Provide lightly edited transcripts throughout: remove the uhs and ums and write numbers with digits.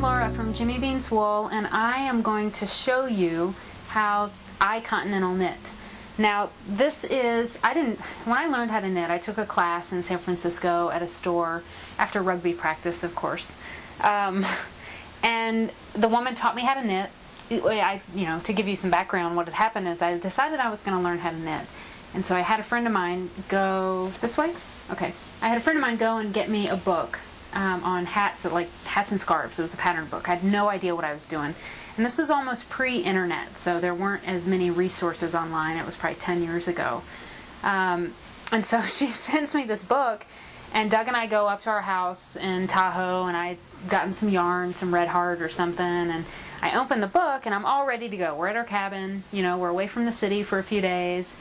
I'm Laura from Jimmy Bean's Wool, and I am going to show you how I Continental knit. Now this is, when I learned how to knit, I took a class in San Francisco at a store after rugby practice, of course. And the woman taught me how to knit. To give you some background, what had happened is I decided I was going to learn how to knit. And so I had a friend of mine go, this way? Okay. I had a friend of mine go and get me a book on hats, like hats and scarves. It was a pattern book. I had no idea what I was doing. And this was almost pre-internet, so there weren't as many resources online. It was probably 10 years ago. And so she sends me this book, and Doug and I go up to our house in Tahoe, and I'd gotten some yarn, some Red Heart or something, and I open the book, and I'm all ready to go. We're at our cabin, we're away from the city for a few days,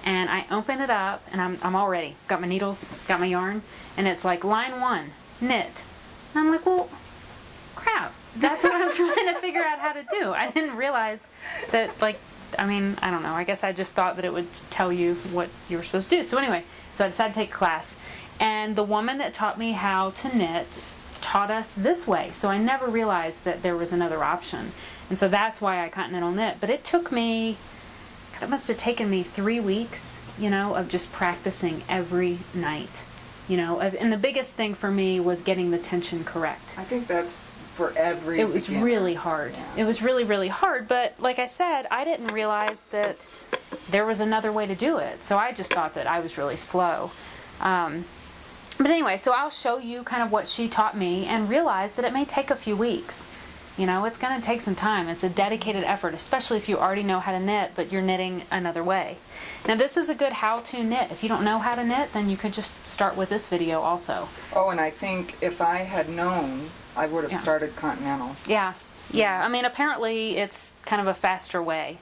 and I open it up, and I'm all ready. Got my needles, got my yarn, and it's like line 1, knit. And I'm like, well, crap. That's what I'm trying to figure out how to do. I didn't realize that, I don't know. I guess I just thought that it would tell you what you were supposed to do. So anyway, I decided to take a class. And the woman that taught me how to knit taught us this way. So I never realized that there was another option. And so that's why I Continental knit. But it took me, it must have taken me 3 weeks, of just practicing every night. And the biggest thing for me was getting the tension correct. I think that's for every It was beginner. really hard. Yeah. It was really, really hard. But like I said, I didn't realize that there was another way to do it. So I just thought that I was really slow. But anyway, so I'll show you kind of what she taught me and realize that it may take a few weeks. It's going to take some time. It's a dedicated effort, especially if you already know how to knit, but you're knitting another way. Now this is a good how-to knit. If you don't know how to knit, then you could just start with this video also. Oh, and I think if I had known, I would have started Continental. Yeah. Apparently it's kind of a faster way.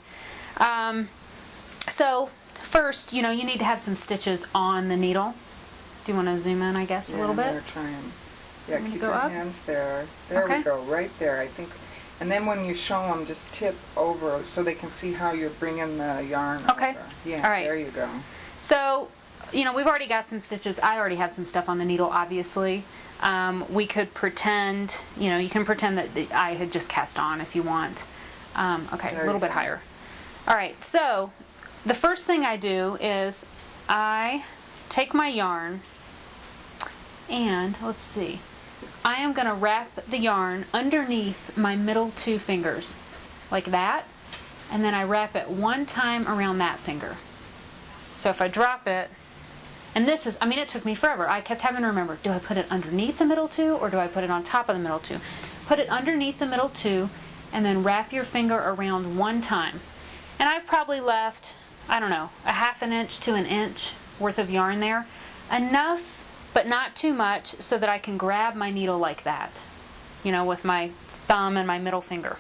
So first, you need to have some stitches on the needle. Do you want to zoom in, I guess, a little bit? Yeah, trying. Yeah, keep go your up? hands there. There we go, right there, I think. And then when you show them, just tip over so they can see how you're bringing the yarn Okay. over. Yeah, all right. There you go. So, we've already got some stitches. I already have some stuff on the needle, obviously. We could pretend, you can pretend that I had just cast on if you want. Okay, There a little you bit go. higher. All right, so the first thing I do is I take my yarn and, let's see, I am going to wrap the yarn underneath my middle 2 fingers, like that, and then I wrap it 1 time around that finger. So if I drop it, and this is, it took me forever. I kept having to remember, do I put it underneath the middle 2 or do I put it on top of the middle 2? Put it underneath the middle 2 and then wrap your finger around 1 time. And I've probably left, I don't know, a 1/2 inch to 1 inch worth of yarn there. Enough, but not too much, so that I can grab my needle like that, with my thumb and my middle finger.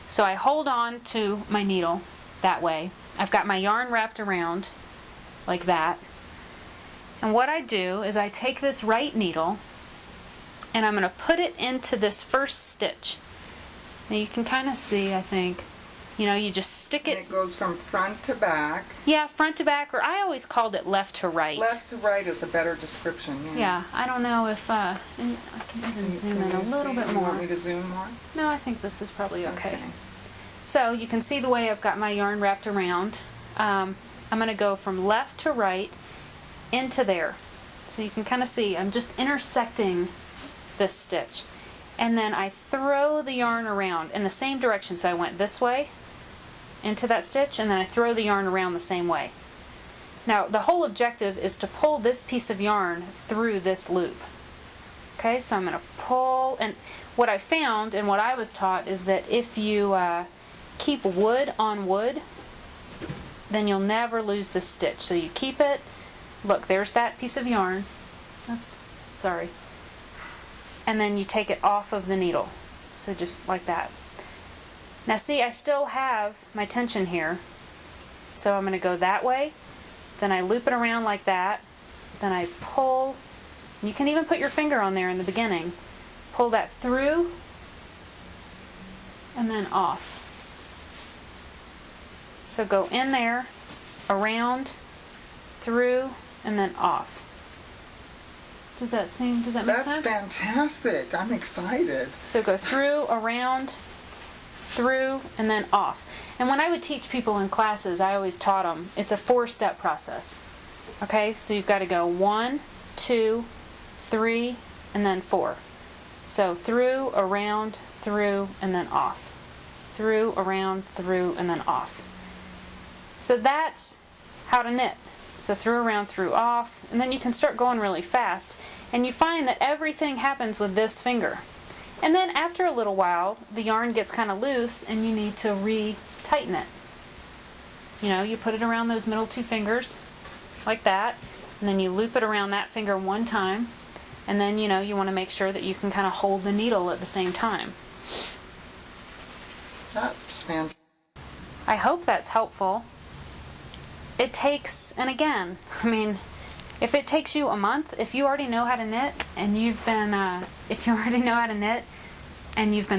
So I hold on to my needle that way. I've got my yarn wrapped around like that. And what I do is I take this right needle and I'm going to put it into this first stitch. Now you can kind of see, I think, you just stick it. And it goes from front to back. Yeah, front to back, or I always called it left to right. Left to right is a better description. Yeah, I don't know if, I can even zoom in a little bit You more. want me to zoom more? No, I think this is probably okay. So you can see the way I've got my yarn wrapped around. I'm going to go from left to right into there. So you can kind of see I'm just intersecting this stitch. And then I throw the yarn around in the same direction. So I went this way into that stitch, and then I throw the yarn around the same way. Now the whole objective is to pull this piece of yarn through this loop. Okay, so I'm going to pull, and what I found and what I was taught is that if you keep wood on wood, then you'll never lose this stitch. So you keep it, look, there's that piece of yarn, oops, sorry, and then you take it off of the needle, so just like that. Now see, I still have my tension here, so I'm going to go that way, then I loop it around like that, then I pull. You can even put your finger on there in the beginning. Pull that through and then off. So go in there, around, through, and then off. Does that make That's sense? fantastic. I'm excited. So go through, around, through, and then off. And when I would teach people in classes, I always taught them, it's a 4-step process. Okay, so you've got to go 1, 2, 3, and then 4. So through, around, through, and then off. Through, around, through, and then off. So that's how to knit. So through, around, through, off, and then you can start going really fast. And you find that everything happens with this finger. And then after a little while, the yarn gets kind of loose and you need to re-tighten it. You know, you put it around those middle 2 fingers, like that, and then you loop it around that finger 1 time, and then, you know, you want to make sure that you can kind of hold the needle at the same time. That's fantastic. I hope that's helpful. It takes, and again, I mean, if it takes you a month, if you already know how to knit and you've been,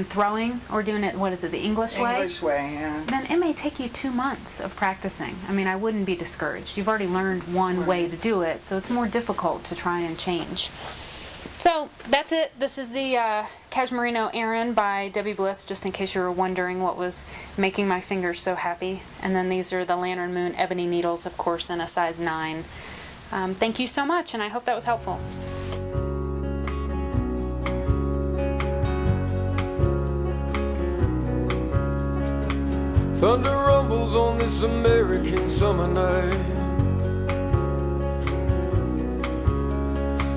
throwing or doing it, what is it, the English way? English way, yeah. Then it may take you 2 months of practicing. I mean, I wouldn't be discouraged. You've already learned one way to do it, so it's more difficult to try and change. So that's it. This is the Cashmerino Aran by Debbie Bliss, just in case you were wondering what was making my fingers so happy. And then these are the Lantern Moon ebony needles, of course, in a size 9. Thank you so much, and I hope that was helpful. Thunder rumbles on this American summer night.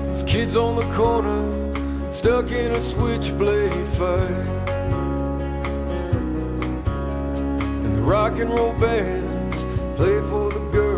There's kids on the corner, stuck in a switchblade fight. And the rock and roll bands play for the girls